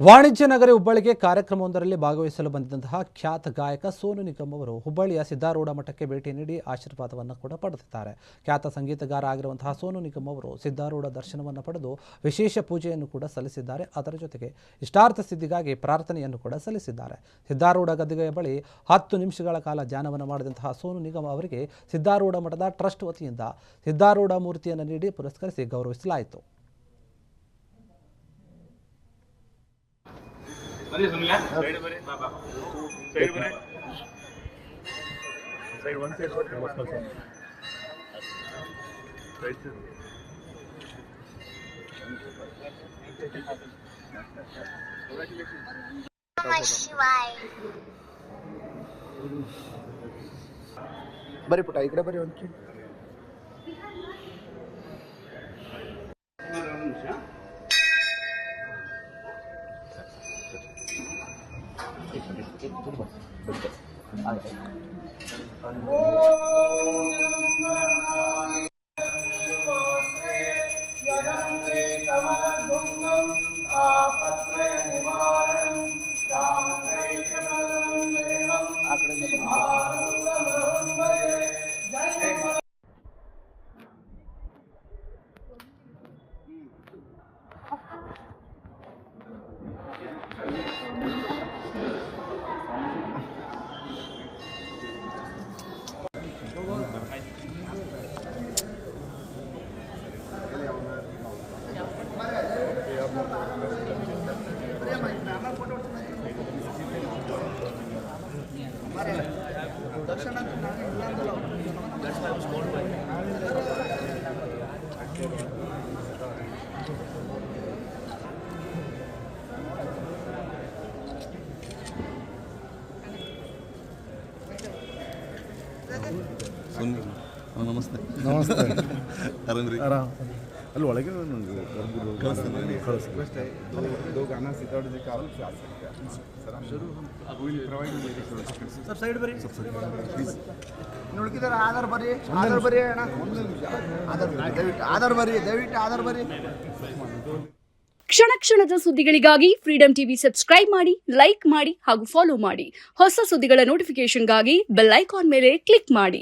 ವಾಣಿಜ್ಯ ನಗರಿ ಹುಬ್ಬಳ್ಳಿಗೆ ಕಾರ್ಯಕ್ರಮವೊಂದರಲ್ಲಿ ಭಾಗವಹಿಸಲು ಬಂದಿದ್ದಂತಹ ಖ್ಯಾತ ಗಾಯಕ ಸೋನು ನಿಗಮ್ ಅವರು ಹುಬ್ಬಳ್ಳಿಯ ಸಿದ್ದಾರೂಢ ಮಠಕ್ಕೆ ಭೇಟಿ ನೀಡಿ ಆಶೀರ್ವಾದವನ್ನು ಕೂಡ ಪಡೆದಿದ್ದಾರೆ. ಖ್ಯಾತ ಸಂಗೀತಗಾರ ಆಗಿರುವಂತಹ ಸೋನು ನಿಗಮ್ ಅವರು ಸಿದ್ದಾರೂಢ ದರ್ಶನವನ್ನು ಪಡೆದು ವಿಶೇಷ ಪೂಜೆಯನ್ನು ಕೂಡ ಸಲ್ಲಿಸಿದ್ದಾರೆ. ಅದರ ಜೊತೆಗೆ ಇಷ್ಟಾರ್ಥ ಸಿದ್ಧಿಗಾಗಿ ಪ್ರಾರ್ಥನೆಯನ್ನು ಕೂಡ ಸಲ್ಲಿಸಿದ್ದಾರೆ. ಸಿದ್ದಾರೂಢ ಗದ್ದಿಗೆಯ ಬಳಿ 10 ನಿಮಿಷಗಳ ಕಾಲ ಧ್ಯಾನವನ್ನು ಮಾಡಿದಂತಹ ಸೋನು ನಿಗಮ್ ಅವರಿಗೆ ಸಿದ್ದಾರೂಢ ಮಠದ ಟ್ರಸ್ಟ್ ವತಿಯಿಂದ ಸಿದ್ದಾರೂಢ ಮೂರ್ತಿಯನ್ನು ನೀಡಿ ಪುರಸ್ಕರಿಸಿ ಗೌರವಿಸಲಾಯಿತು. बरी सुन ले साइड बरी बाबा साइड बरी साइड वन साइड साइड नमः शिवाय बरी पुटा इकडे बरी आणखी ನಮಸ್ತೆ ನಮಸ್ತೆ ಆರಾಮ್ರಿ ಅಲ್ಲಿ ಒಳಗೆ ನುಡುಕಿದಾರೆ ಆಧಾರ್ ಬರಿ ಅಣ್ಣ ಆಧಾರ್ ಬರಿ ದಯವಿಟ್ಟು ಕ್ಷಣ ಕ್ಷಣದ ಸುದ್ದಿಗಳಿಗಾಗಿ ಫ್ರೀಡಂ ಟಿವಿ ಸಬ್ಸ್ಕ್ರೈಬ್ ಮಾಡಿ, ಲೈಕ್ ಮಾಡಿ ಹಾಗೂ ಫಾಲೋ ಮಾಡಿ. ಹೊಸ ಸುದ್ದಿಗಳ ನೋಟಿಫಿಕೇಶನ್ಗಾಗಿ ಬೆಲ್ ಐಕಾನ್ ಮೇಲೆ ಕ್ಲಿಕ್ ಮಾಡಿ.